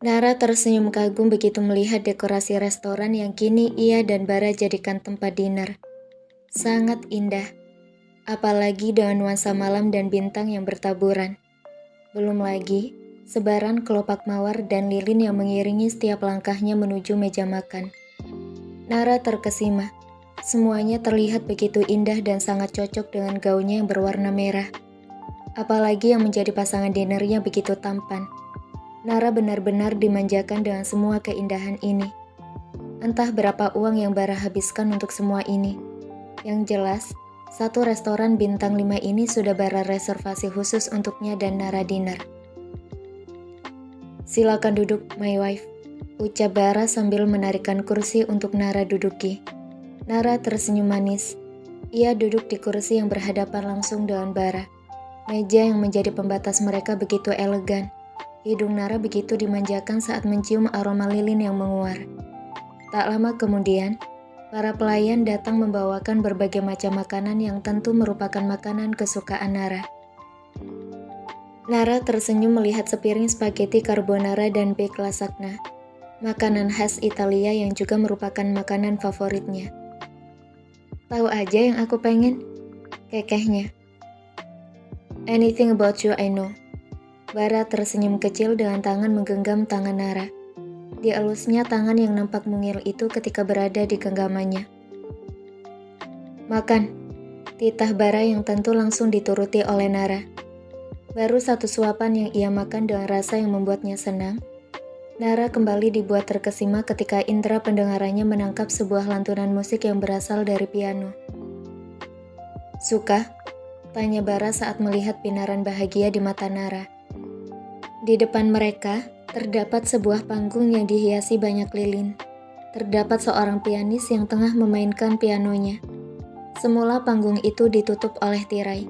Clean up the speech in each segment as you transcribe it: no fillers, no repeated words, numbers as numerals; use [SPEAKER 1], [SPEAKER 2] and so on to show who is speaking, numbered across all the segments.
[SPEAKER 1] Nara tersenyum kagum begitu melihat dekorasi restoran yang kini ia dan Bara jadikan tempat dinner. Sangat indah, apalagi dengan nuansa malam dan bintang yang bertaburan. Belum lagi, sebaran kelopak mawar dan lilin yang mengiringi setiap langkahnya menuju meja makan. Nara terkesima. Semuanya terlihat begitu indah dan sangat cocok dengan gaunnya yang berwarna merah. Apalagi yang menjadi pasangan dinernya begitu tampan. Nara benar-benar dimanjakan dengan semua keindahan ini. Entah berapa uang yang Bara habiskan untuk semua ini. Yang jelas, satu restoran bintang 5 ini sudah Bara reservasi khusus untuknya dan Nara dinner. "Silakan duduk, my wife," ucap Bara sambil menarikkan kursi untuk Nara duduki. Nara tersenyum manis. Ia duduk di kursi yang berhadapan langsung dengan Bara. Meja yang menjadi pembatas mereka begitu elegan. Hidung Nara begitu dimanjakan saat mencium aroma lilin yang menguar. Tak lama kemudian, para pelayan datang membawakan berbagai macam makanan yang tentu merupakan makanan kesukaan Nara. Nara tersenyum melihat sepiring spaghetti carbonara dan bake lasagna, makanan khas Italia yang juga merupakan makanan favoritnya. "Tahu aja yang aku pengen," kekehnya. "Anything about you I know." Bara tersenyum kecil dengan tangan menggenggam tangan Nara. Dielusnya tangan yang nampak mungil itu ketika berada di genggamannya. "Makan," titah Bara yang tentu langsung dituruti oleh Nara. Baru satu suapan yang ia makan dengan rasa yang membuatnya senang, Nara kembali dibuat terkesima ketika indera pendengarannya menangkap sebuah lantunan musik yang berasal dari piano. "Suka?" tanya Bara saat melihat pinaran bahagia di mata Nara. Di depan mereka, terdapat sebuah panggung yang dihiasi banyak lilin. Terdapat seorang pianis yang tengah memainkan pianonya. Semula panggung itu ditutup oleh tirai,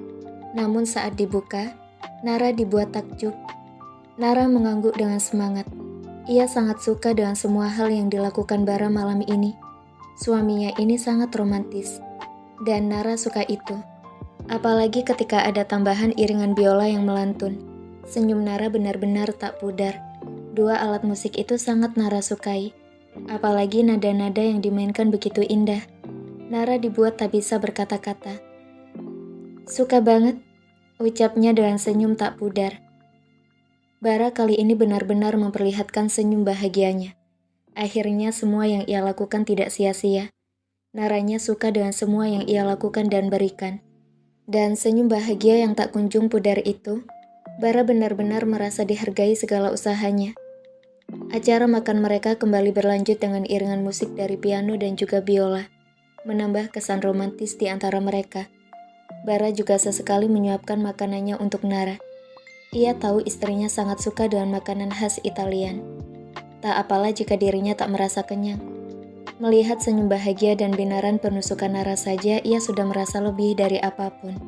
[SPEAKER 1] namun saat dibuka, Nara dibuat takjub. Nara mengangguk dengan semangat. Ia sangat suka dengan semua hal yang dilakukan Bara malam ini. Suaminya ini sangat romantis, dan Nara suka itu. Apalagi ketika ada tambahan iringan biola yang melantun. Senyum Nara benar-benar tak pudar. Dua alat musik itu sangat Nara sukai. Apalagi nada-nada yang dimainkan begitu indah. Nara dibuat tak bisa berkata-kata. "Suka banget," ucapnya dengan senyum tak pudar. Bara kali ini benar-benar memperlihatkan senyum bahagianya. Akhirnya semua yang ia lakukan tidak sia-sia. Naranya suka dengan semua yang ia lakukan dan berikan. Dan senyum bahagia yang tak kunjung pudar itu, Bara benar-benar merasa dihargai segala usahanya. Acara makan mereka kembali berlanjut dengan iringan musik dari piano dan juga biola, menambah kesan romantis di antara mereka. Bara juga sesekali menyuapkan makanannya untuk Nara. Ia tahu istrinya sangat suka dengan makanan khas Italian. Tak apalah jika dirinya tak merasa kenyang. Melihat senyum bahagia dan binaran penusukan Nara saja, ia sudah merasa lebih dari apapun.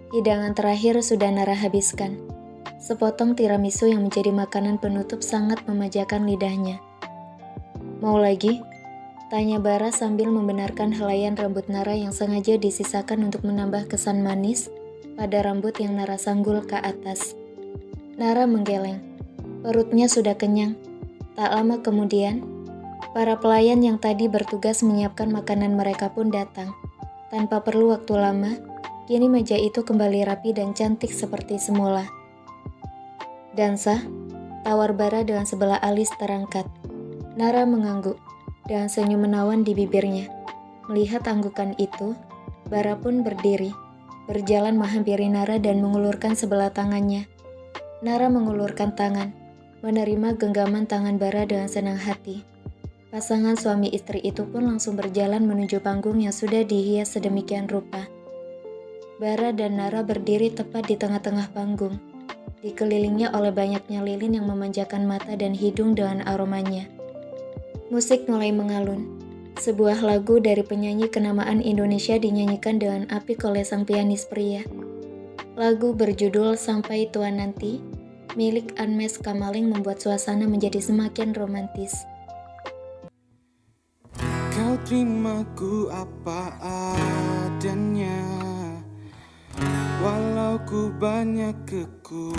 [SPEAKER 1] Hidangan terakhir sudah Nara habiskan. Sepotong tiramisu yang menjadi makanan penutup sangat memanjakan lidahnya. "Mau lagi?" tanya Bara sambil membenarkan helaian rambut Nara yang sengaja disisakan untuk menambah kesan manis pada rambut yang Nara sanggul ke atas. Nara menggeleng. Perutnya sudah kenyang. Tak lama kemudian, para pelayan yang tadi bertugas menyiapkan makanan mereka pun datang. Tanpa perlu waktu lama, kini meja itu kembali rapi dan cantik seperti semula. "Dansa?" tawar Bara dengan sebelah alis terangkat. Nara mengangguk, dengan senyum menawan di bibirnya. Melihat anggukan itu, Bara pun berdiri, berjalan menghampiri Nara dan mengulurkan sebelah tangannya. Nara mengulurkan tangan, menerima genggaman tangan Bara dengan senang hati. Pasangan suami istri itu pun langsung berjalan menuju panggung yang sudah dihias sedemikian rupa. Bara dan Nara berdiri tepat di tengah-tengah panggung, dikelilingnya oleh banyaknya lilin yang memanjakan mata dan hidung dengan aromanya. Musik mulai mengalun. Sebuah lagu dari penyanyi kenamaan Indonesia dinyanyikan dengan apik oleh sang pianis pria. Lagu berjudul "Sampai Tua Nanti" milik Anmes Kamaling membuat suasana menjadi semakin romantis.
[SPEAKER 2] Kau terimaku apa adanya, walau ku banyak kekurangan.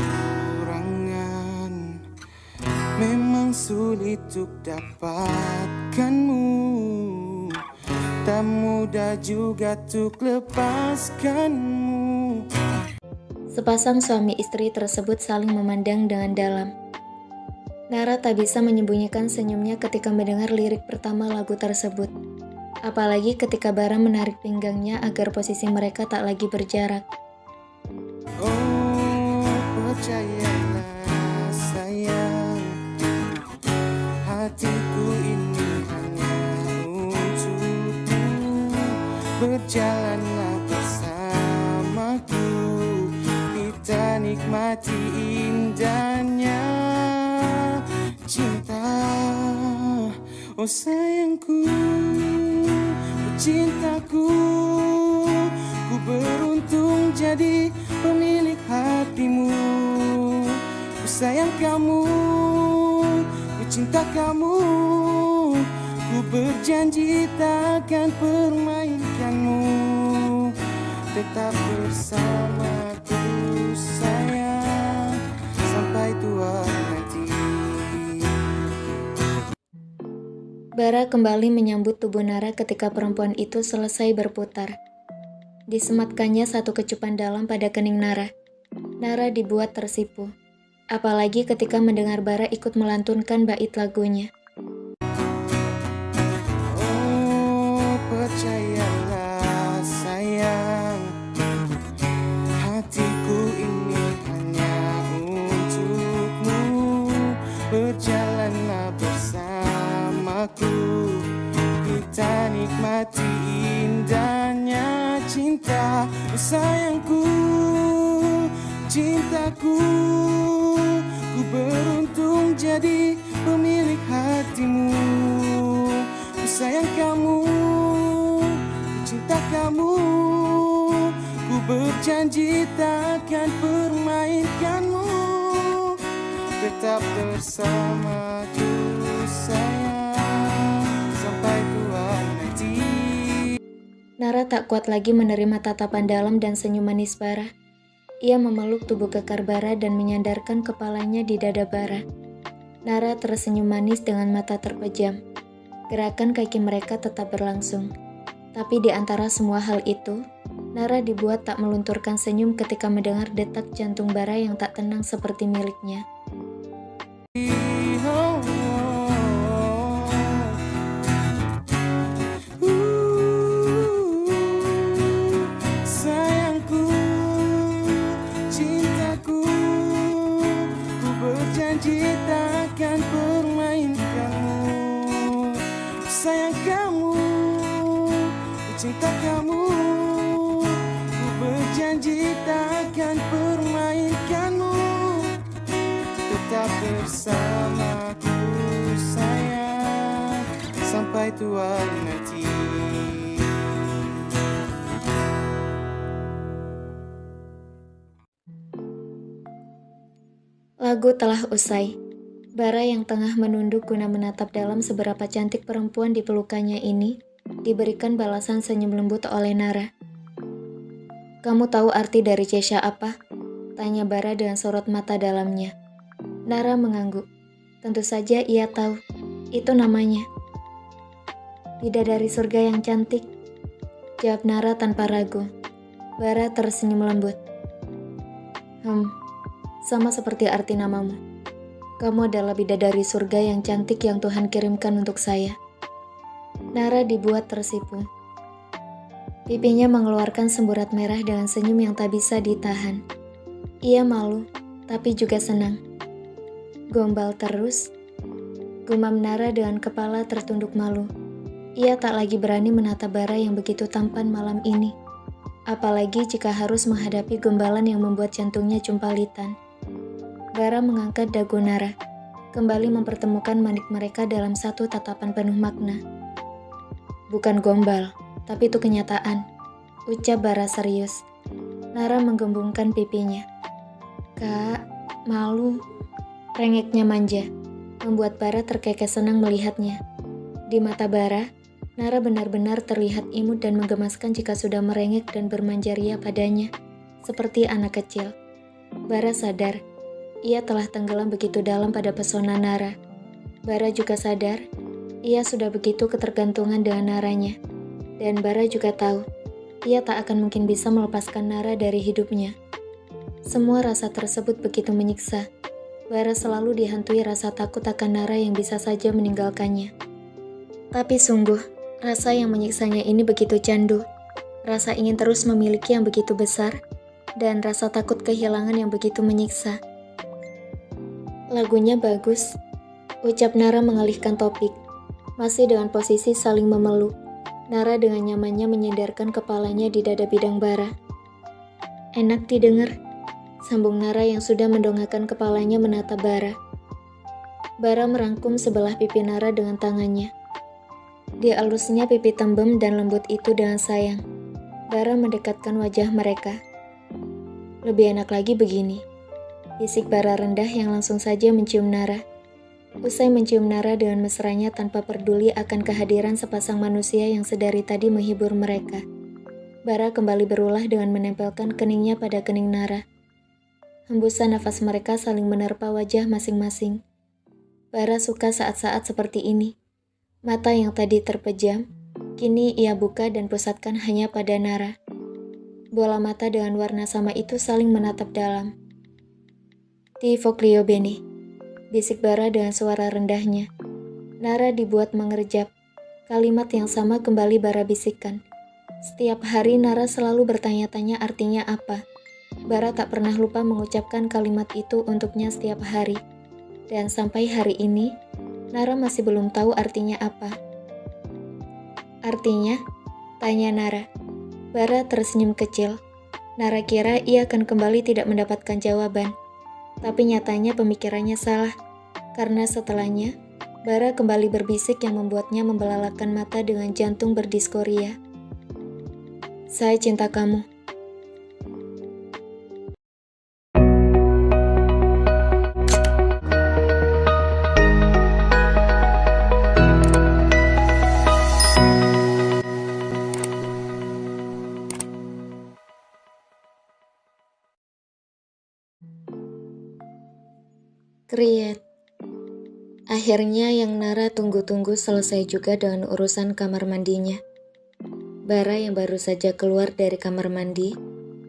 [SPEAKER 2] Memang sulit untuk dapatkanmu, tak mudah juga untuk lepaskanmu.
[SPEAKER 1] Sepasang suami istri tersebut saling memandang dengan dalam. Nara tak bisa menyembunyikan senyumnya ketika mendengar lirik pertama lagu tersebut. Apalagi ketika Bara menarik pinggangnya agar posisi mereka tak lagi berjarak.
[SPEAKER 2] Oh, percayalah sayang, hatiku ini hanya untukmu. Berjalanlah bersamaku, kita nikmati indahnya cinta. Oh sayangku, cintaku, ku beruntung jadi pemilik hatimu. Ku sayang kamu, ku cinta kamu, ku berjanji takkan permainkanmu. Tetap bersamaku sayang, sampai tua nanti.
[SPEAKER 1] Bara kembali menyambut tubuh Nara ketika perempuan itu selesai berputar. Disematkannya satu kecupan dalam pada kening Nara. Nara dibuat tersipu. Apalagi ketika mendengar Bara ikut melantunkan bait lagunya.
[SPEAKER 2] Oh, percayalah sayang, hatiku ini hanya untukmu. Berjalanlah bersamaku, kita nikmati indahnya cinta. Oh sayangku, cintaku, ku beruntung jadi pemilik hatimu. Ku sayang kamu, ku cinta kamu, ku berjanji takkan permainkanmu. Tetap bersamaku sayang, sampai tua nanti.
[SPEAKER 1] Nara tak kuat lagi menerima tatapan dalam dan senyum manis Bara. Ia memeluk tubuh kekar Bara dan menyandarkan kepalanya di dada Bara. Nara tersenyum manis dengan mata terpejam. Gerakan kaki mereka tetap berlangsung. Tapi di antara semua hal itu, Nara dibuat tak melunturkan senyum ketika mendengar detak jantung Bara yang tak tenang seperti miliknya.
[SPEAKER 2] Sayangku, cintaku, ku berjanji takkan permainkanmu. Sayang kamu, ku cinta kamu, ku berjanji takkan permainkanmu. Tetap bersamaku sayang, sampai tua nanti.
[SPEAKER 1] Lagu telah usai. Bara yang tengah menunduk guna menatap dalam seberapa cantik perempuan di pelukannya ini, diberikan balasan senyum lembut oleh Nara. "Kamu tahu arti dari Cesha apa?" tanya Bara dengan sorot mata dalamnya. Nara mengangguk. Tentu saja ia tahu. Itu namanya. "Bidadari surga yang cantik," jawab Nara tanpa ragu. Bara tersenyum lembut. Sama seperti arti namamu. Kamu adalah bidadari surga yang cantik yang Tuhan kirimkan untuk saya." Nara dibuat tersipu. Pipinya mengeluarkan semburat merah dengan senyum yang tak bisa ditahan. Ia malu, tapi juga senang. "Gombal terus," gumam Nara dengan kepala tertunduk malu. Ia tak lagi berani menatap Bara yang begitu tampan malam ini. Apalagi jika harus menghadapi gombalan yang membuat jantungnya jumpalitan. Bara mengangkat dagu Nara, kembali mempertemukan manik mereka dalam satu tatapan penuh makna. "Bukan gombal, tapi itu kenyataan," ucap Bara serius. Nara menggembungkan pipinya. "Kak, malu," rengeknya manja, membuat Bara terkekeh senang melihatnya. Di mata Bara, Nara benar-benar terlihat imut dan menggemaskan jika sudah merengek dan bermanja ria padanya, seperti anak kecil. Bara sadar, ia telah tenggelam begitu dalam pada pesona Nara. Bara juga sadar, ia sudah begitu ketergantungan dengan Naranya. Dan Bara juga tahu, ia tak akan mungkin bisa melepaskan Nara dari hidupnya. Semua rasa tersebut begitu menyiksa. Bara selalu dihantui rasa takut akan Nara yang bisa saja meninggalkannya. Tapi sungguh, rasa yang menyiksanya ini begitu candu. Rasa ingin terus memiliki yang begitu besar, dan rasa takut kehilangan yang begitu menyiksa. Lagunya bagus, ucap Nara mengalihkan topik. Masih dengan posisi saling memeluk, Nara dengan nyamannya menyandarkan kepalanya di dada bidang Bara. Enak didengar, sambung Nara yang sudah mendongakkan kepalanya menatap Bara. Bara merangkum sebelah pipi Nara dengan tangannya. Dialusnya pipi tembem dan lembut itu dengan sayang. Bara mendekatkan wajah mereka. Lebih enak lagi begini, bisik Bara rendah yang langsung saja mencium Nara. Usai mencium Nara dengan mesranya tanpa peduli akan kehadiran sepasang manusia yang sedari tadi menghibur mereka, Bara kembali berulah dengan menempelkan keningnya pada kening Nara. Hembusan nafas mereka saling menerpa wajah masing-masing. Bara suka saat-saat seperti ini. Mata yang tadi terpejam, kini ia buka dan pusatkan hanya pada Nara. Bola mata dengan warna sama itu saling menatap dalam. Ti voglio bene, bisik Bara dengan suara rendahnya. Nara dibuat mengerjap. Kalimat yang sama kembali Bara bisikkan. Setiap hari Nara selalu bertanya-tanya artinya apa. Bara tak pernah lupa mengucapkan kalimat itu untuknya setiap hari. Dan sampai hari ini, Nara masih belum tahu artinya apa. Artinya? Tanya Nara. Bara tersenyum kecil. Nara kira ia akan kembali tidak mendapatkan jawaban. Tapi nyatanya pemikirannya salah. Karena setelahnya, Bara kembali berbisik yang membuatnya membelalakan mata dengan jantung berdiskoria. Saya cinta kamu. Kriet. Akhirnya yang Nara tunggu-tunggu selesai juga dengan urusan kamar mandinya. Bara yang baru saja keluar dari kamar mandi,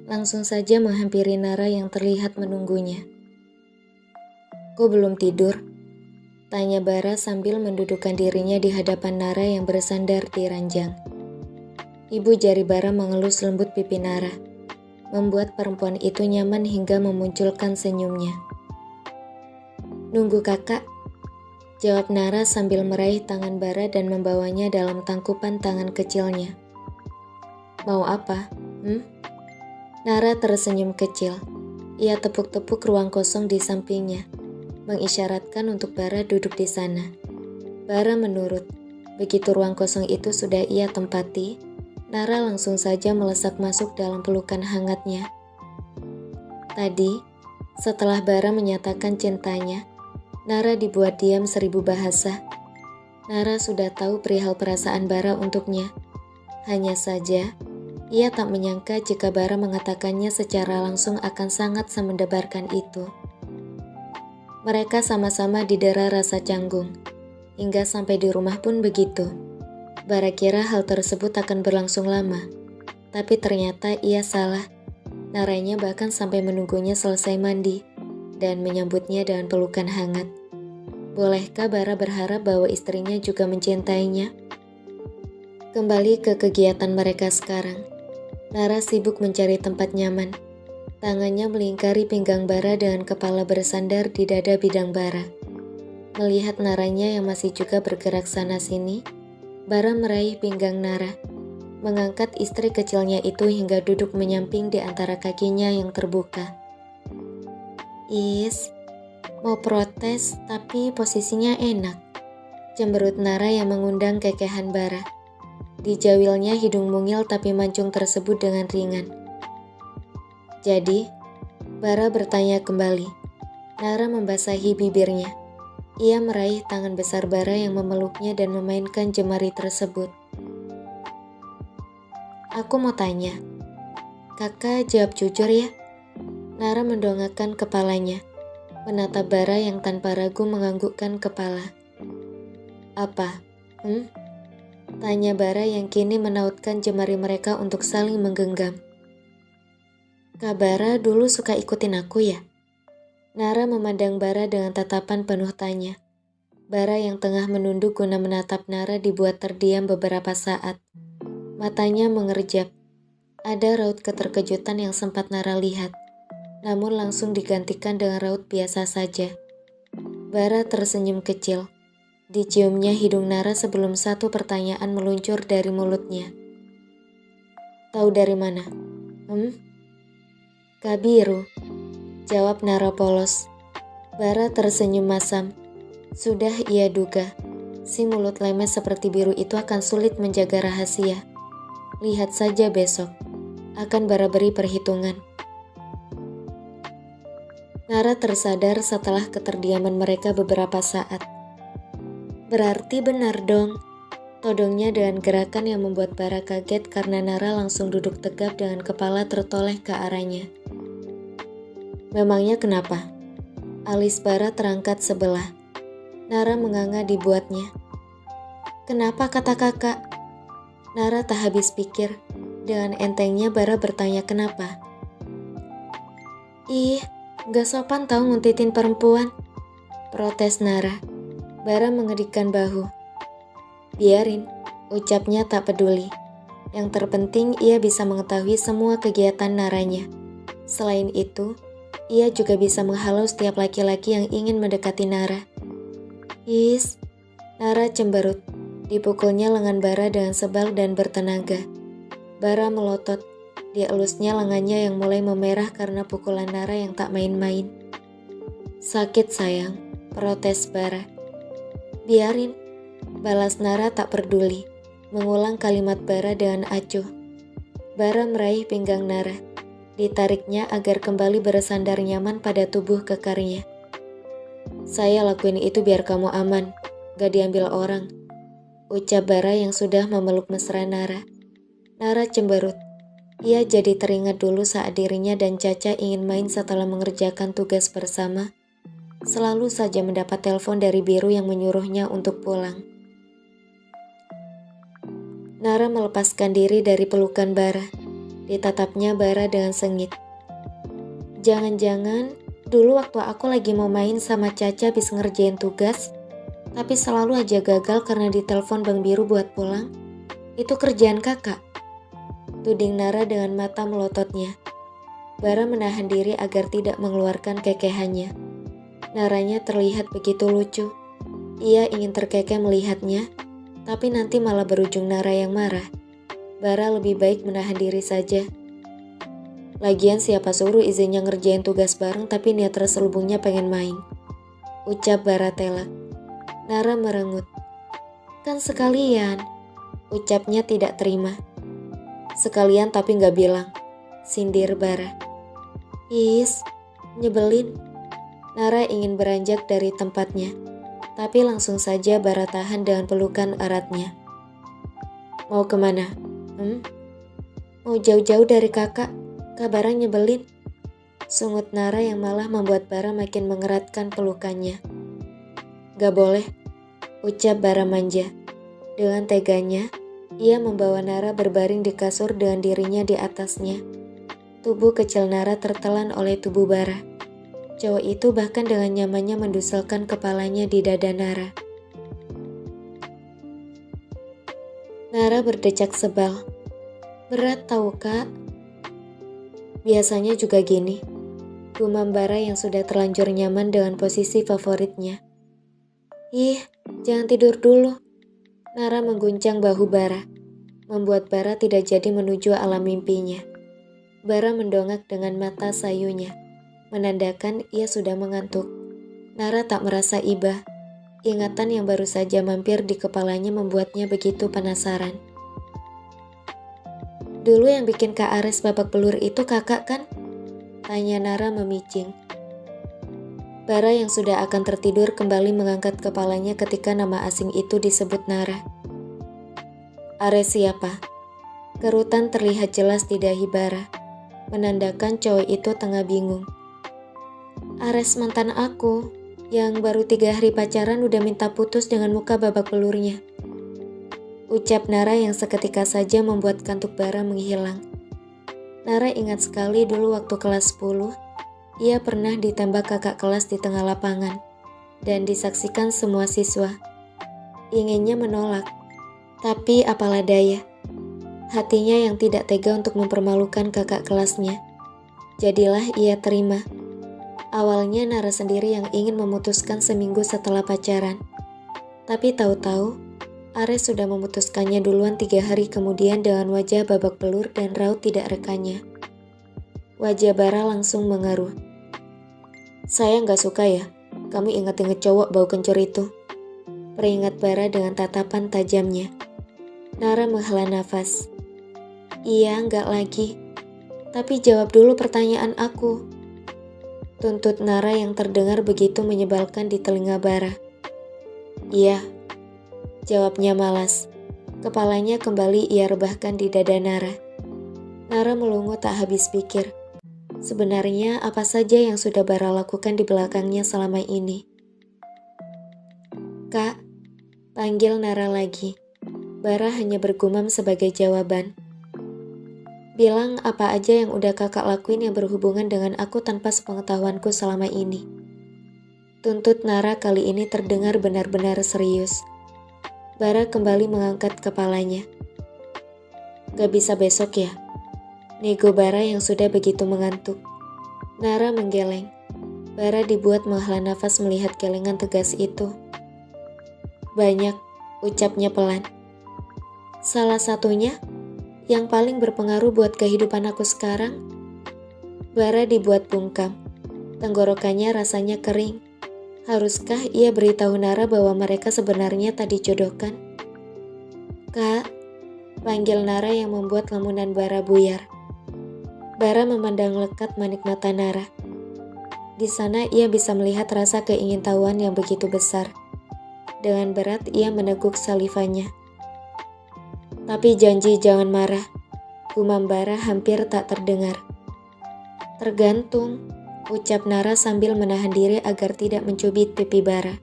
[SPEAKER 1] langsung saja menghampiri Nara yang terlihat menunggunya. "Kok belum tidur?" tanya Bara sambil mendudukkan dirinya di hadapan Nara yang bersandar di ranjang. Ibu jari Bara mengelus lembut pipi Nara, membuat perempuan itu nyaman hingga memunculkan senyumnya. "Nunggu kakak," jawab Nara sambil meraih tangan Bara dan membawanya dalam tangkupan tangan kecilnya. "Mau apa? Nara tersenyum kecil. Ia tepuk-tepuk ruang kosong di sampingnya, mengisyaratkan untuk Bara duduk di sana. Bara menurut. Begitu ruang kosong itu sudah ia tempati, Nara langsung saja melesak masuk dalam pelukan hangatnya. Tadi, setelah Bara menyatakan cintanya, Nara dibuat diam 1000 bahasa. Nara sudah tahu perihal perasaan Bara untuknya. Hanya saja, ia tak menyangka jika Bara mengatakannya secara langsung akan sangat semendebarkan itu. Mereka sama-sama didera rasa canggung. Hingga sampai di rumah pun begitu. Bara kira hal tersebut akan berlangsung lama. Tapi ternyata ia salah. Naranya bahkan sampai menunggunya selesai mandi dan menyambutnya dengan pelukan hangat. Bolehkah Bara berharap bahwa istrinya juga mencintainya? Kembali ke kegiatan mereka sekarang. Nara sibuk mencari tempat nyaman. Tangannya melingkari pinggang Bara dengan kepala bersandar di dada bidang Bara. Melihat Naranya yang masih juga bergerak sana-sini, Bara meraih pinggang Nara, mengangkat istri kecilnya itu hingga duduk menyamping di antara kakinya yang terbuka. "Is, mau protes tapi posisinya enak," cemberut Nara yang mengundang kekehan Bara. Dijawilnya hidung mungil tapi mancung tersebut dengan ringan. "Jadi?" Bara bertanya kembali. Nara membasahi bibirnya. Ia meraih tangan besar Bara yang memeluknya dan memainkan jemari tersebut. "Aku mau tanya." "Kakak jawab jujur ya." Nara mendongakkan kepalanya. menatap Bara yang tanpa ragu menganggukkan kepala. Apa? Tanya Bara yang kini menautkan jemari mereka untuk saling menggenggam. Kak Bara dulu suka ikutin aku ya? Nara memandang Bara dengan tatapan penuh tanya. Bara yang tengah menunduk guna menatap Nara dibuat terdiam beberapa saat. Matanya mengerjap. Ada raut keterkejutan yang sempat Nara lihat, namun langsung digantikan dengan raut biasa saja. Bara tersenyum kecil. Diciumnya hidung Nara sebelum satu pertanyaan meluncur dari mulutnya. Tahu dari mana? Kak Biru, jawab Nara polos. Bara tersenyum masam. Sudah ia duga, si mulut lemes seperti Biru itu akan sulit menjaga rahasia. Lihat saja besok, akan Bara beri perhitungan. Nara tersadar setelah keterdiaman mereka beberapa saat. Berarti benar dong, todongnya dengan gerakan yang membuat Bara kaget karena Nara langsung duduk tegap dengan kepala tertoleh ke arahnya. Memangnya kenapa? Alis Bara terangkat sebelah. Nara menganga dibuatnya. Kenapa kata kakak? Nara tak habis pikir. Dengan entengnya Bara bertanya kenapa. Ih, gak sopan tahu nguntitin perempuan. Protes Nara. Bara mengedikkan bahu. Biarin, ucapnya tak peduli. Yang terpenting ia bisa mengetahui semua kegiatan Naranya. Selain itu, ia juga bisa menghalau setiap laki-laki yang ingin mendekati Nara. Is, Nara cemberut. Dipukulnya lengan Bara dengan sebal dan bertenaga. Bara melotot. Dielusnya lengannya yang mulai memerah karena pukulan Nara yang tak main-main. Sakit sayang, protes Bara. Biarin, balas Nara tak peduli. Mengulang kalimat Bara dengan acuh. Bara meraih pinggang Nara. Ditariknya agar kembali bersandar nyaman pada tubuh kekarnya. Saya lakuin itu biar kamu aman, gak diambil orang. Ucap Bara yang sudah memeluk mesra Nara. Nara cemberut. Ia jadi teringat dulu saat dirinya dan Caca ingin main setelah mengerjakan tugas bersama. Selalu saja mendapat telepon dari Biru yang menyuruhnya untuk pulang. Nara melepaskan diri dari pelukan Bara. Ditatapnya Bara dengan sengit. Jangan-jangan dulu waktu aku lagi mau main sama Caca habis ngerjain tugas, tapi selalu aja gagal karena ditelepon Bang Biru buat pulang. Itu kerjaan kakak. Tuding Nara dengan mata melototnya. Bara menahan diri agar tidak mengeluarkan kekehannya. Naranya terlihat begitu lucu. Ia ingin terkekeh melihatnya, tapi nanti malah berujung Nara yang marah. Bara lebih baik menahan diri saja. Lagian siapa suruh izinnya ngerjain tugas bareng tapi niat terselubungnya pengen main. Ucap Bara telak. Nara merengut. Kan sekalian. Ucapnya tidak terima. Sekalian tapi gak bilang. Sindir Bara. Is, nyebelin. Nara ingin beranjak dari tempatnya. Tapi langsung saja Bara tahan dengan pelukan eratnya. Mau kemana? Mau jauh-jauh dari kakak. Bara nyebelin. Sungut Nara yang malah membuat Bara makin mengeratkan pelukannya. Gak boleh. Ucap Bara manja. Dengan teganya, ia membawa Nara berbaring di kasur dengan dirinya di atasnya. Tubuh kecil Nara tertelan oleh tubuh Bara. Cowok itu bahkan dengan nyamannya menduselkan kepalanya di dada Nara. Nara berdecak sebal. Berat tahu kak. Biasanya juga gini. Gumam Bara yang sudah terlanjur nyaman dengan posisi favoritnya. Ih, jangan tidur dulu. Nara mengguncang bahu Bara, membuat Bara tidak jadi menuju alam mimpinya. Bara mendongak dengan mata sayunya, menandakan ia sudah mengantuk. Nara tak merasa iba. Ingatan yang baru saja mampir di kepalanya membuatnya begitu penasaran. Dulu yang bikin Kak Ares babak belur itu kakak kan? Tanya Nara memicing. Bara yang sudah akan tertidur kembali mengangkat kepalanya ketika nama asing itu disebut Nara. Ares siapa? Kerutan terlihat jelas di dahi Bara, menandakan cowok itu tengah bingung. Ares mantan aku, yang baru 3 hari pacaran udah minta putus dengan muka babak belurnya. Ucap Nara yang seketika saja membuat kantuk Bara menghilang. Nara ingat sekali dulu waktu kelas 10, ia pernah ditembak kakak kelas di tengah lapangan dan disaksikan semua siswa. Inginnya menolak, tapi apalah daya. Hatinya yang tidak tega untuk mempermalukan kakak kelasnya. Jadilah ia terima. Awalnya Nara sendiri yang ingin memutuskan seminggu setelah pacaran. Tapi tahu-tahu, Ares sudah memutuskannya duluan 3 hari kemudian dengan wajah babak belur dan raut tidak rekannya. Wajah Bara langsung mengaruh. Saya nggak suka ya, kamu ingat-ingat cowok bau kencur itu. Peringat Bara dengan tatapan tajamnya. Nara menghela nafas. Iya, nggak lagi. Tapi jawab dulu pertanyaan aku. Tuntut Nara yang terdengar begitu menyebalkan di telinga Bara. Iya, jawabnya malas. Kepalanya kembali ia rebahkan di dada Nara. Nara melongo tak habis pikir. Sebenarnya apa saja yang sudah Bara lakukan di belakangnya selama ini. Kak, panggil Nara lagi. Bara hanya bergumam sebagai jawaban. Bilang apa aja yang udah kakak lakuin yang berhubungan dengan aku tanpa sepengetahuanku selama ini. Tuntut Nara kali ini terdengar benar-benar serius. Bara kembali mengangkat kepalanya. Gak bisa besok ya? Nego Bara yang sudah begitu mengantuk. Nara menggeleng. Bara dibuat menghela nafas melihat gelengan tegas itu. Banyak, ucapnya pelan. Salah satunya, yang paling berpengaruh buat kehidupan aku sekarang. Bara dibuat bungkam. Tenggorokannya rasanya kering. Haruskah ia beritahu Nara bahwa mereka sebenarnya tak dijodohkan? Kak, panggil Nara yang membuat lamunan Bara buyar. Bara memandang lekat manik mata Nara. Di sana ia bisa melihat rasa keingintahuan yang begitu besar. Dengan berat ia meneguk salivanya. Tapi janji jangan marah. Gumam Bara hampir tak terdengar. Tergantung, ucap Nara sambil menahan diri agar tidak mencubit pipi Bara.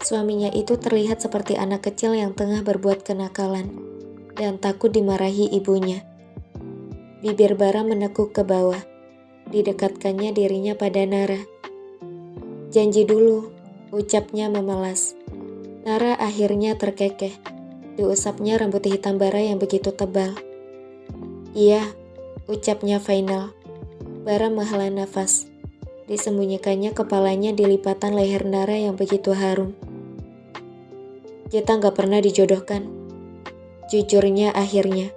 [SPEAKER 1] Suaminya itu terlihat seperti anak kecil yang tengah berbuat kenakalan dan takut dimarahi ibunya. Bibir Bara menekuk ke bawah. Didekatkannya dirinya pada Nara. Janji dulu, ucapnya memelas. Nara akhirnya terkekeh. Diusapnya rambut hitam Bara yang begitu tebal. Iya, ucapnya final. Bara menghela nafas. Disembunyikannya kepalanya di lipatan leher Nara yang begitu harum. Kita gak pernah dijodohkan. Jujurnya akhirnya.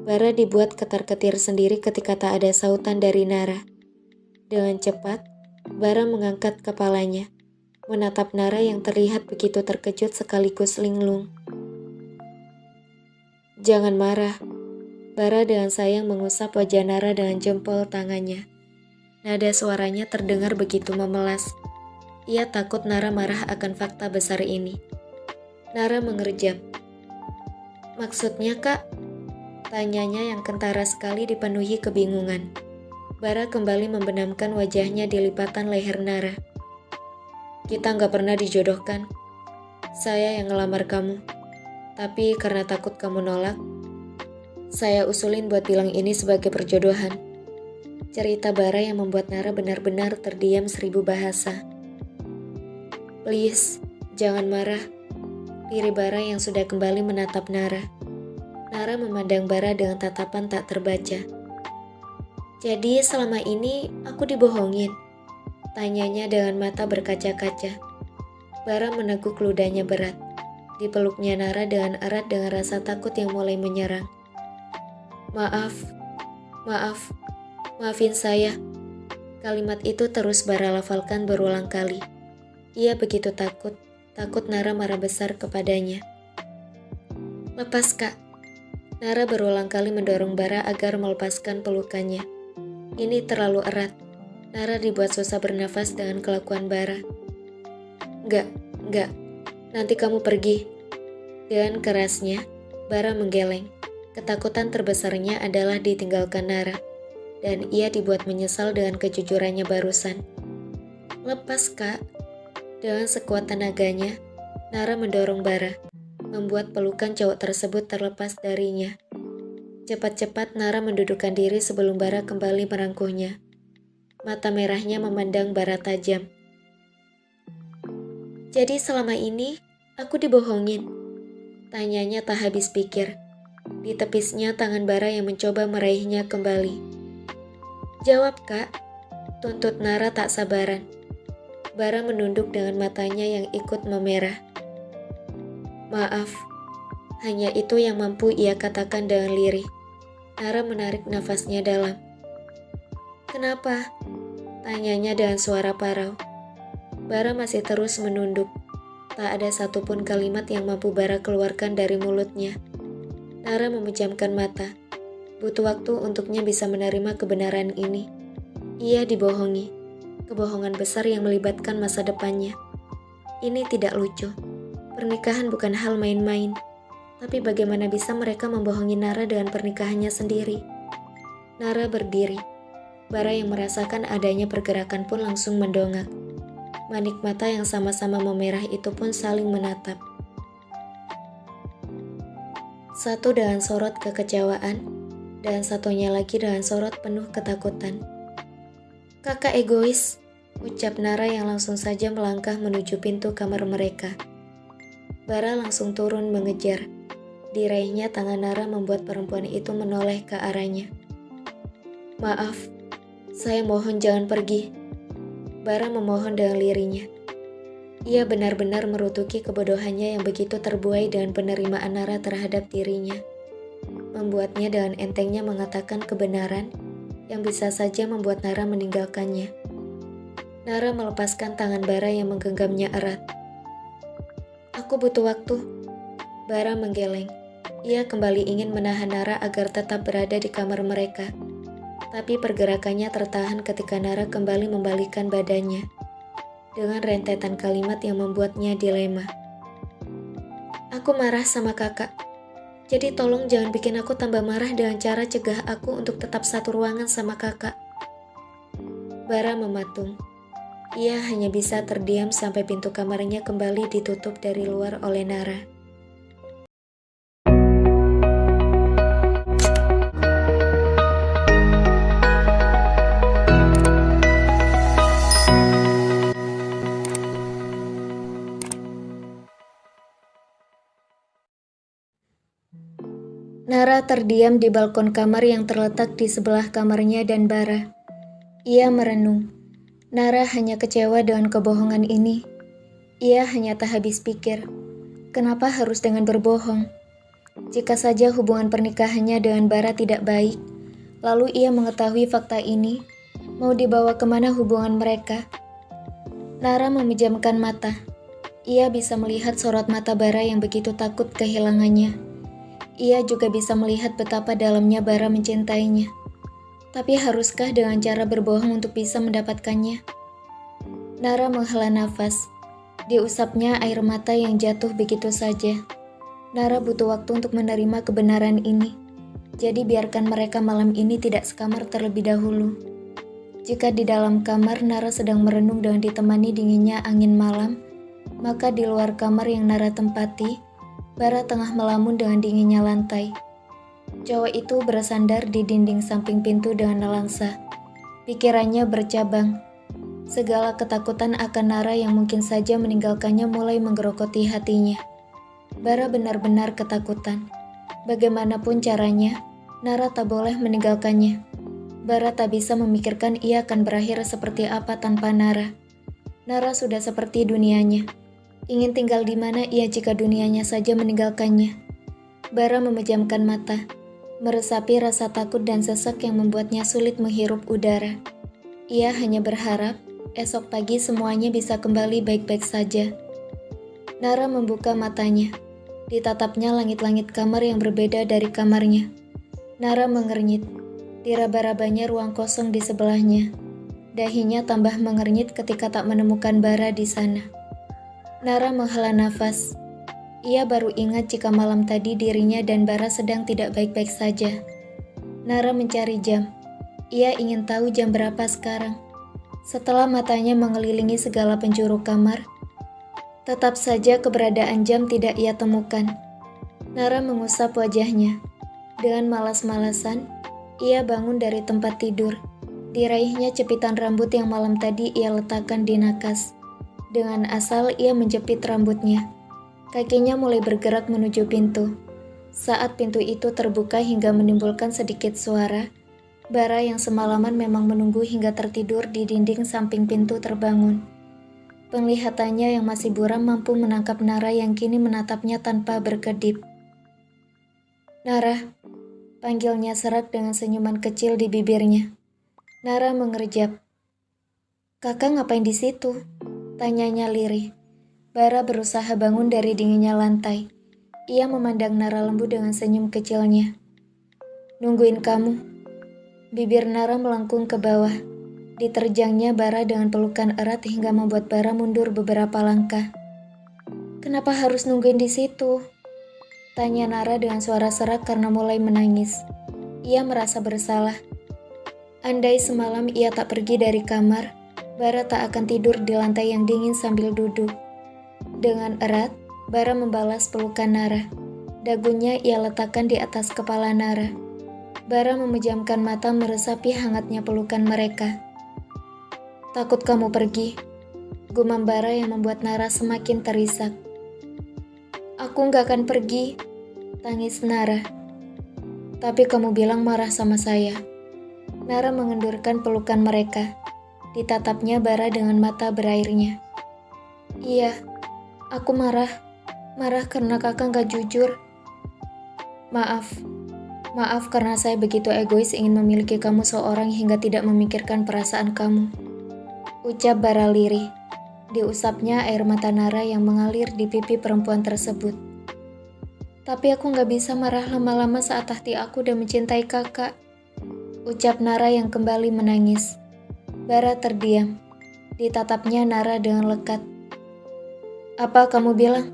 [SPEAKER 1] Bara dibuat ketar-ketir sendiri ketika tak ada sautan dari Nara. Dengan cepat, Bara mengangkat kepalanya, menatap Nara yang terlihat begitu terkejut sekaligus linglung. Jangan marah. Bara dengan sayang mengusap wajah Nara dengan jempol tangannya. Nada suaranya terdengar begitu memelas. Ia takut Nara marah akan fakta besar ini. Nara mengerjap. Maksudnya kak? Tanyanya yang kentara sekali dipenuhi kebingungan. Bara kembali membenamkan wajahnya di lipatan leher Nara. Kita gak pernah dijodohkan. Saya yang ngelamar kamu. Tapi karena takut kamu nolak, saya usulin buat bilang ini sebagai perjodohan. Cerita Bara yang membuat Nara benar-benar terdiam 1000 bahasa. Please, jangan marah. Diri Bara yang sudah kembali menatap Nara. Nara memandang Bara dengan tatapan tak terbaca. Jadi selama ini aku dibohongin? Tanyanya dengan mata berkaca-kaca. Bara meneguk ludahnya berat. Dipeluknya Nara dengan erat dengan rasa takut yang mulai menyerang. Maafin saya. Kalimat itu terus Bara lafalkan berulang kali. Ia begitu takut Nara marah besar kepadanya. Lepas kak. Nara berulang kali mendorong Bara agar melepaskan pelukannya. Ini terlalu erat. Nara dibuat susah bernafas dengan kelakuan Bara. Enggak. Nanti kamu pergi. Dengan kerasnya, Bara menggeleng. Ketakutan terbesarnya adalah ditinggalkan Nara. Dan ia dibuat menyesal dengan kejujurannya barusan. Lepas, Kak. Dengan sekuat tenaganya, Nara mendorong Bara, membuat pelukan cowok tersebut terlepas darinya. Cepat-cepat Nara mendudukkan diri sebelum Bara kembali merangkuhnya. Mata merahnya memandang Bara tajam. Jadi selama ini, aku dibohongin? Tanyanya tak habis pikir. Ditepisnya tangan Bara yang mencoba meraihnya kembali. Jawab, Kak. Tuntut Nara tak sabaran. Bara menunduk dengan matanya yang ikut memerah. Maaf, hanya itu yang mampu ia katakan dengan lirih. Nara menarik nafasnya dalam. Kenapa? Tanyanya dengan suara parau. Bara masih terus menunduk. Tak ada satupun kalimat yang mampu Bara keluarkan dari mulutnya. Nara memejamkan mata. Butuh waktu untuknya bisa menerima kebenaran ini. Ia dibohongi. Kebohongan besar yang melibatkan masa depannya. Ini tidak lucu. Pernikahan bukan hal main-main. Tapi bagaimana bisa mereka membohongi Nara dengan pernikahannya sendiri? Nara berdiri. Bara yang merasakan adanya pergerakan pun langsung mendongak. Manik mata yang sama-sama memerah itu pun saling menatap. Satu dengan sorot kekecewaan, dan satunya lagi dengan sorot penuh ketakutan. Kakak egois, ucap Nara yang langsung saja melangkah menuju pintu kamar mereka. Bara langsung turun mengejar. Diraihnya tangan Nara membuat perempuan itu menoleh ke arahnya. Maaf, saya mohon jangan pergi. Bara memohon dengan lirihnya. Ia benar-benar merutuki kebodohannya yang begitu terbuai dengan penerimaan Nara terhadap dirinya. Membuatnya dengan entengnya mengatakan kebenaran yang bisa saja membuat Nara meninggalkannya. Nara melepaskan tangan Bara yang menggenggamnya erat. Aku butuh waktu. Bara menggeleng. Ia kembali ingin menahan Nara agar tetap berada di kamar mereka. Tapi pergerakannya tertahan ketika Nara kembali membalikkan badannya. Dengan rentetan kalimat yang membuatnya dilema. Aku marah sama kakak. Jadi tolong jangan bikin aku tambah marah dengan cara cegah aku untuk tetap satu ruangan sama kakak. Bara mematung. Ia hanya bisa terdiam sampai pintu kamarnya kembali ditutup dari luar oleh Nara. Nara terdiam di balkon kamar yang terletak di sebelah kamarnya dan Bara. Ia merenung. Nara hanya kecewa dengan kebohongan ini. Ia hanya tak habis pikir. Kenapa harus dengan berbohong? Jika saja hubungan pernikahannya dengan Bara tidak baik, lalu ia mengetahui fakta ini, mau dibawa kemana hubungan mereka? Nara memejamkan mata. Ia bisa melihat sorot mata Bara yang begitu takut kehilangannya. Ia juga bisa melihat betapa dalamnya Bara mencintainya. Tapi haruskah dengan cara berbohong untuk bisa mendapatkannya? Nara menghela nafas. Diusapnya air mata yang jatuh begitu saja. Nara butuh waktu untuk menerima kebenaran ini. Jadi biarkan mereka malam ini tidak sekamar terlebih dahulu. Jika di dalam kamar Nara sedang merenung dengan ditemani dinginnya angin malam, maka di luar kamar yang Nara tempati, Bara tengah melamun dengan dinginnya lantai. Cowok itu bersandar di dinding samping pintu dengan nelangsa. Pikirannya bercabang. Segala ketakutan akan Nara yang mungkin saja meninggalkannya mulai menggerogoti hatinya. Bara benar-benar ketakutan. Bagaimanapun caranya, Nara tak boleh meninggalkannya. Bara tak bisa memikirkan ia akan berakhir seperti apa tanpa Nara. Nara sudah seperti dunianya. Ingin tinggal di mana ia jika dunianya saja meninggalkannya. Bara memejamkan mata, meresapi rasa takut dan sesak yang membuatnya sulit menghirup udara. Ia hanya berharap esok pagi semuanya bisa kembali baik-baik saja. Nara membuka matanya. Ditatapnya langit-langit kamar yang berbeda dari kamarnya. Nara mengernyit. Diraba-rabanya ruang kosong di sebelahnya. Dahinya tambah mengernyit ketika tak menemukan Bara di sana. Nara menghela nafas. Ia baru ingat jika malam tadi dirinya dan Bara sedang tidak baik-baik saja. Nara mencari jam. Ia ingin tahu jam berapa sekarang. Setelah matanya mengelilingi segala penjuru kamar, tetap saja keberadaan jam tidak ia temukan. Nara mengusap wajahnya. Dengan malas-malasan, ia bangun dari tempat tidur. Diraihnya cepitan rambut yang malam tadi ia letakkan di nakas. Dengan asal ia menjepit rambutnya. Kakinya mulai bergerak menuju pintu. Saat pintu itu terbuka hingga menimbulkan sedikit suara, Bara yang semalaman memang menunggu hingga tertidur di dinding samping pintu terbangun. Penglihatannya yang masih buram mampu menangkap Nara yang kini menatapnya tanpa berkedip. "Nara," panggilnya serak dengan senyuman kecil di bibirnya. Nara mengerjap. "Kakak ngapain di situ?" tanyanya lirih. Bara berusaha bangun dari dinginnya lantai. Ia memandang Nara lembu dengan senyum kecilnya. "Nungguin kamu." Bibir Nara melengkung ke bawah. Diterjangnya Bara dengan pelukan erat hingga membuat Bara mundur beberapa langkah. "Kenapa harus nungguin di situ?" tanya Nara dengan suara serak karena mulai menangis. Ia merasa bersalah. Andai semalam ia tak pergi dari kamar, Bara tak akan tidur di lantai yang dingin sambil duduk. Dengan erat, Bara membalas pelukan Nara. Dagunya ia letakkan di atas kepala Nara. Bara memejamkan mata meresapi hangatnya pelukan mereka. "Takut kamu pergi," gumam Bara yang membuat Nara semakin terisak. "Aku gak akan pergi," tangis Nara. "Tapi kamu bilang marah sama saya." Nara mengendurkan pelukan mereka. Ditatapnya Bara dengan mata berairnya. "Iya, aku marah. Marah karena kakak gak jujur. Maaf karena saya begitu egois ingin memiliki kamu seorang hingga tidak memikirkan perasaan kamu," ucap Bara lirih. Diusapnya air mata Nara yang mengalir di pipi perempuan tersebut. "Tapi aku gak bisa marah lama-lama saat hati aku udah mencintai kakak," ucap Nara yang kembali menangis. Bara terdiam. Ditatapnya Nara dengan lekat. "Apa kamu bilang?"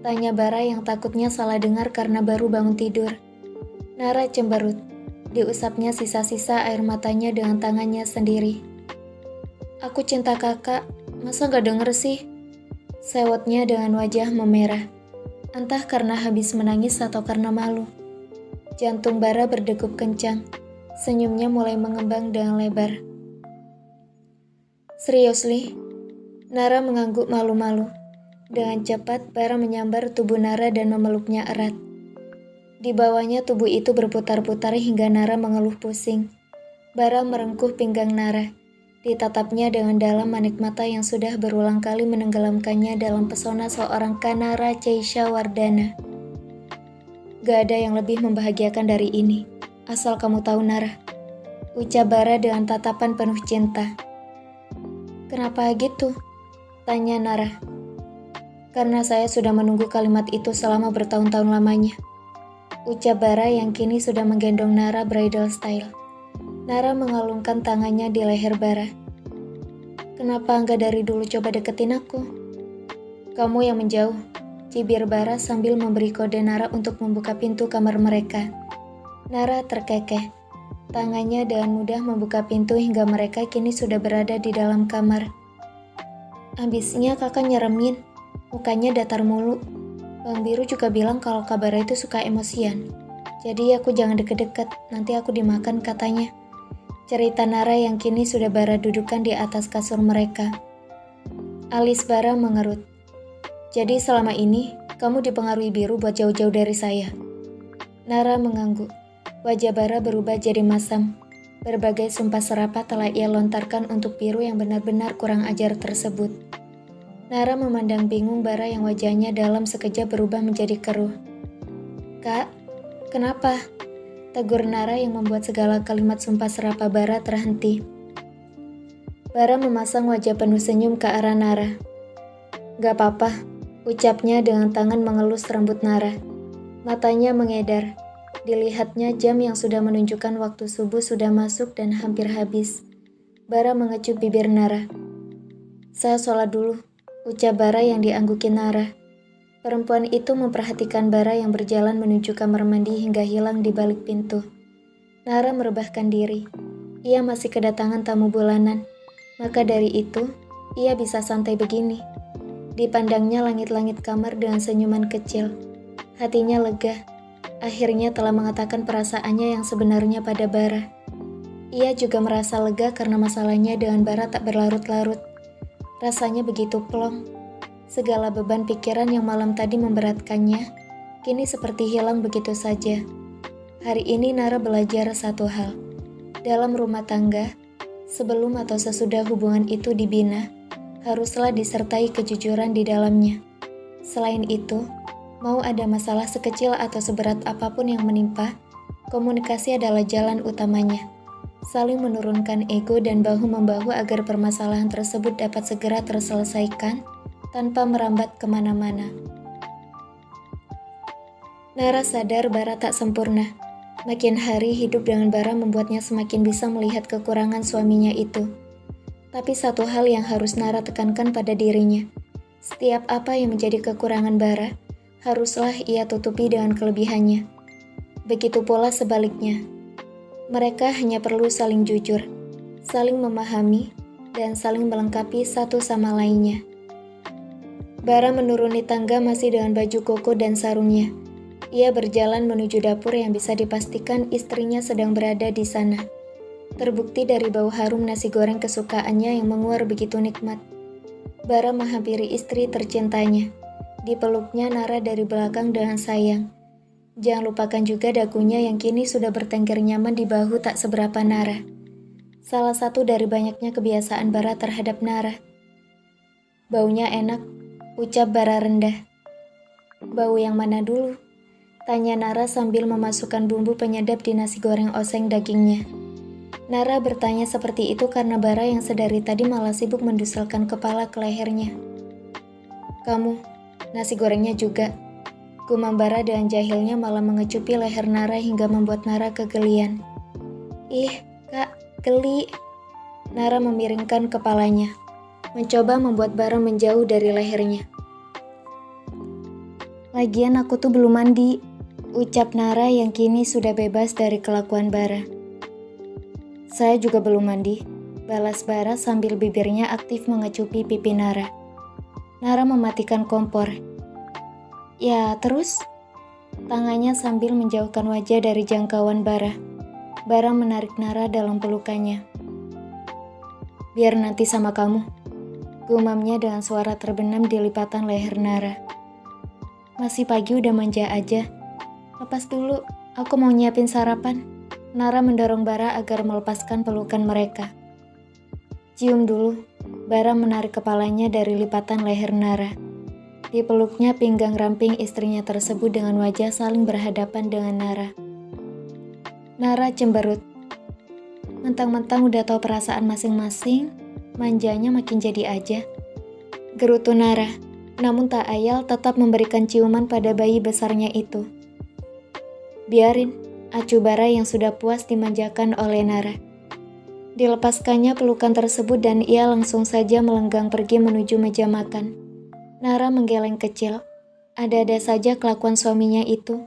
[SPEAKER 1] tanya Bara yang takutnya salah dengar karena baru bangun tidur. Nara cemberut. Diusapnya sisa-sisa air matanya dengan tangannya sendiri. "Aku cinta kakak, masa gak denger sih?" sewotnya dengan wajah memerah. Entah karena habis menangis atau karena malu. Jantung Bara berdegup kencang. Senyumnya mulai mengembang dengan lebar. "Seriously?" Nara mengangguk malu-malu. Dengan cepat, Bara menyambar tubuh Nara dan memeluknya erat. Di bawahnya tubuh itu berputar-putar hingga Nara mengeluh pusing. Bara merengkuh pinggang Nara. Ditatapnya dengan dalam manik mata yang sudah berulang kali menenggelamkannya dalam pesona seorang Kanara Ceisha Wardana. "Gak ada yang lebih membahagiakan dari ini. Asal kamu tahu, Nara," ucap Bara dengan tatapan penuh cinta. "Kenapa gitu?" tanya Nara. "Karena saya sudah menunggu kalimat itu selama bertahun-tahun lamanya," ucap Bara yang kini sudah menggendong Nara bridal style. Nara mengalungkan tangannya di leher Bara. "Kenapa enggak dari dulu coba deketin aku?" "Kamu yang menjauh," cibir Bara sambil memberi kode Nara untuk membuka pintu kamar mereka. Nara terkekeh. Tangannya dengan mudah membuka pintu hingga mereka kini sudah berada di dalam kamar. "Abisnya kakak nyeremin, mukanya datar mulu. Bang Biru juga bilang kalau Kak Bara itu suka emosian. Jadi aku jangan deket-deket, nanti aku dimakan," katanya. Cerita Nara yang kini sudah Bara dudukan di atas kasur mereka. Alis Bara mengerut. "Jadi selama ini, kamu dipengaruhi Biru buat jauh-jauh dari saya?" Nara mengangguk. Wajah Bara berubah jadi masam. Berbagai sumpah serapah telah ia lontarkan untuk Biru yang benar-benar kurang ajar tersebut. Nara memandang bingung Bara yang wajahnya dalam sekejap berubah menjadi keruh. "Kak, kenapa?" tegur Nara yang membuat segala kalimat sumpah serapah Bara terhenti. Bara memasang wajah penuh senyum ke arah Nara. "Gak apa-apa," ucapnya dengan tangan mengelus rambut Nara. Matanya mengedar. Dilihatnya jam yang sudah menunjukkan waktu subuh sudah masuk dan hampir habis. Bara mengecup bibir Nara. "Saya sholat dulu," ucap Bara yang dianggukin Nara. Perempuan itu memperhatikan Bara yang berjalan menuju kamar mandi hingga hilang di balik pintu. Nara merebahkan diri. Ia masih kedatangan tamu bulanan. Maka dari itu, ia bisa santai begini. Dipandangnya langit-langit kamar dengan senyuman kecil. Hatinya lega. Akhirnya telah mengatakan perasaannya yang sebenarnya pada Bara. Ia juga merasa lega karena masalahnya dengan Bara tak berlarut-larut. Rasanya begitu plong. Segala beban pikiran yang malam tadi memberatkannya, kini seperti hilang begitu saja. Hari ini Nara belajar satu hal. Dalam rumah tangga, sebelum atau sesudah hubungan itu dibina, haruslah disertai kejujuran di dalamnya. Selain itu, mau ada masalah sekecil atau seberat apapun yang menimpa, komunikasi adalah jalan utamanya. Saling menurunkan ego dan bahu-membahu agar permasalahan tersebut dapat segera terselesaikan tanpa merambat kemana-mana. Nara sadar Bara tak sempurna. Makin hari hidup dengan Bara membuatnya semakin bisa melihat kekurangan suaminya itu. Tapi satu hal yang harus Nara tekankan pada dirinya. Setiap apa yang menjadi kekurangan Bara, haruslah ia tutupi dengan kelebihannya. Begitu pula sebaliknya. Mereka hanya perlu saling jujur, saling memahami, dan saling melengkapi satu sama lainnya. Bara menuruni tangga masih dengan baju koko dan sarungnya. Ia berjalan menuju dapur yang bisa dipastikan istrinya sedang berada di sana. Terbukti dari bau harum nasi goreng kesukaannya yang menguar begitu nikmat. Bara menghampiri istri tercintanya. Dipeluknya Nara dari belakang dengan sayang. Jangan lupakan juga dagunya yang kini sudah bertengger nyaman di bahu tak seberapa Nara. Salah satu dari banyaknya kebiasaan Bara terhadap Nara. Baunya enak, ucap Bara rendah. Bau yang mana dulu? Tanya Nara sambil memasukkan bumbu penyedap di nasi goreng oseng dagingnya. Nara bertanya seperti itu karena Bara yang sedari tadi malah sibuk menduselkan kepala ke lehernya. Kamu, nasi gorengnya juga. Gumam Bara dengan jahilnya malah mengecupi leher Nara hingga membuat Nara kegelian. Ih, Kak, geli. Nara memiringkan kepalanya, mencoba membuat Bara menjauh dari lehernya. Lagian aku tuh belum mandi, ucap Nara yang kini sudah bebas dari kelakuan Bara. Saya juga belum mandi, balas Bara sambil bibirnya aktif mengecupi pipi Nara. Nara mematikan kompor. Ya, terus? Tangannya sambil menjauhkan wajah dari jangkauan Bara. Bara menarik Nara dalam pelukannya. Biar nanti sama kamu, gumamnya dengan suara terbenam di lipatan leher Nara. Masih pagi udah manja aja. Lepas dulu, aku mau nyiapin sarapan. Nara mendorong Bara agar melepaskan pelukan mereka. Cium dulu. Bara menarik kepalanya dari lipatan leher Nara. Dipeluknya pinggang ramping istrinya tersebut dengan wajah saling berhadapan dengan Nara. Nara cemberut. Mentang-mentang udah tahu perasaan masing-masing, manjanya makin jadi aja. Gerutu Nara, namun tak ayal tetap memberikan ciuman pada bayi besarnya itu. Biarin, acuh Bara yang sudah puas dimanjakan oleh Nara. Dilepaskannya pelukan tersebut dan ia langsung saja melenggang pergi menuju meja makan. Nara menggeleng kecil. Ada-ada saja kelakuan suaminya itu.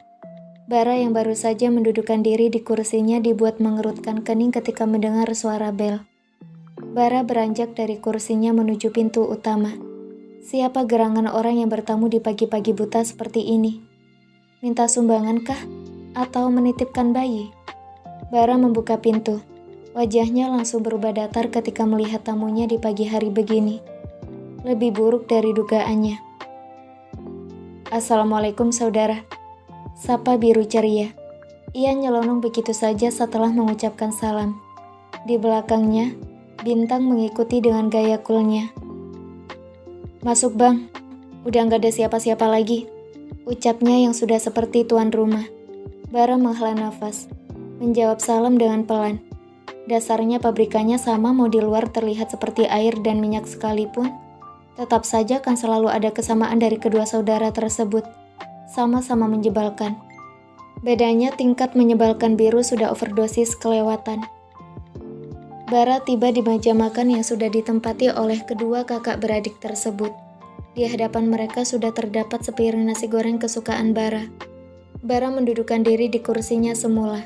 [SPEAKER 1] Bara yang baru saja mendudukkan diri di kursinya dibuat mengerutkan kening ketika mendengar suara bel. Bara beranjak dari kursinya menuju pintu utama. Siapa gerangan orang yang bertamu di pagi-pagi buta seperti ini? Minta sumbangan kah? Atau menitipkan bayi? Bara membuka pintu. Wajahnya langsung berubah datar ketika melihat tamunya di pagi hari begini. Lebih buruk dari dugaannya. Assalamualaikum saudara. Sapa biru ceria. Ia nyelonong begitu saja setelah mengucapkan salam. Di belakangnya, Bintang mengikuti dengan gaya coolnya. Masuk bang, udah gak ada siapa-siapa lagi. Ucapnya yang sudah seperti tuan rumah. Bara menghela nafas, menjawab salam dengan pelan. Dasarnya pabrikannya sama mau di luar terlihat seperti air dan minyak sekalipun. Tetap saja kan selalu ada kesamaan dari kedua saudara tersebut. Sama-sama menyebalkan. Bedanya tingkat menyebalkan biru sudah overdosis kelewatan. Bara tiba di meja makan yang sudah ditempati oleh kedua kakak beradik tersebut. Di hadapan mereka sudah terdapat sepiring nasi goreng kesukaan Bara. Bara mendudukkan diri di kursinya semula.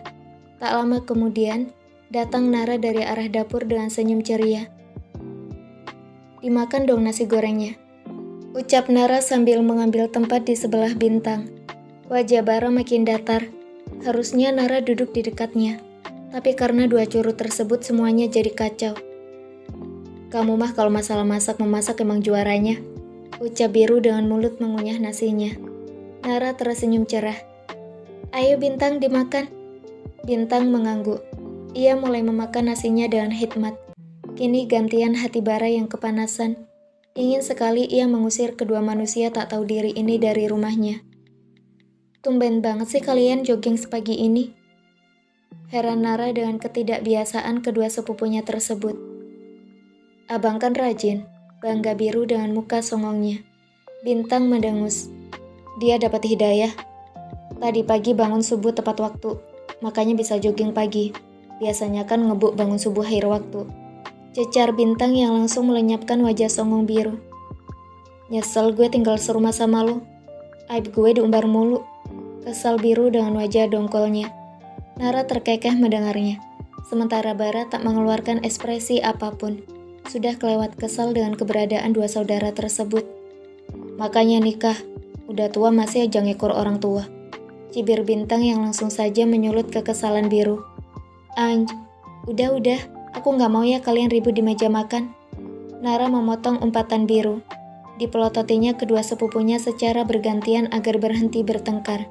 [SPEAKER 1] Tak lama kemudian, datang Nara dari arah dapur dengan senyum ceria. Dimakan dong nasi gorengnya. Ucap Nara sambil mengambil tempat di sebelah Bintang. Wajah Bara makin datar. Harusnya Nara duduk di dekatnya. Tapi karena dua curut tersebut semuanya jadi kacau. Kamu mah kalau masalah memasak emang juaranya. Ucap Biru dengan mulut mengunyah nasinya. Nara tersenyum cerah. Ayo Bintang dimakan. Bintang mengangguk. Ia mulai memakan nasinya dengan hikmat. Kini gantian hati Bara yang kepanasan. Ingin sekali ia mengusir kedua manusia tak tahu diri ini dari rumahnya. Tumben banget sih kalian jogging sepagi ini. Heran Nara dengan ketidakbiasaan kedua sepupunya tersebut. Abang kan rajin, bangga Biru dengan muka songongnya. Bintang mendengus. Dia dapat hidayah. Tadi pagi bangun subuh tepat waktu, makanya bisa jogging pagi. Biasanya kan ngebuk bangun subuh akhir waktu. Cecar Bintang yang langsung melenyapkan wajah songong Biru. Nyesel gue tinggal serumah sama lo. Aib gue diumbar mulu. Kesal Biru dengan wajah dongkolnya. Nara terkekeh mendengarnya. Sementara Bara tak mengeluarkan ekspresi apapun. Sudah kelewat kesal dengan keberadaan dua saudara tersebut. Makanya nikah. Udah tua masih aja ngekor orang tua. Cibir Bintang yang langsung saja menyulut kekesalan Biru. Anj, udah. Aku gak mau ya kalian ribut di meja makan. Nara memotong umpatan Biru. Dipelototinya kedua sepupunya secara bergantian agar berhenti bertengkar.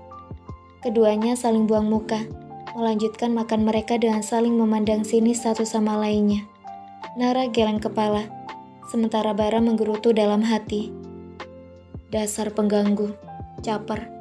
[SPEAKER 1] Keduanya saling buang muka, melanjutkan makan mereka dengan saling memandang sinis satu sama lainnya. Nara geleng kepala, sementara Bara menggerutu dalam hati. Dasar pengganggu, caper.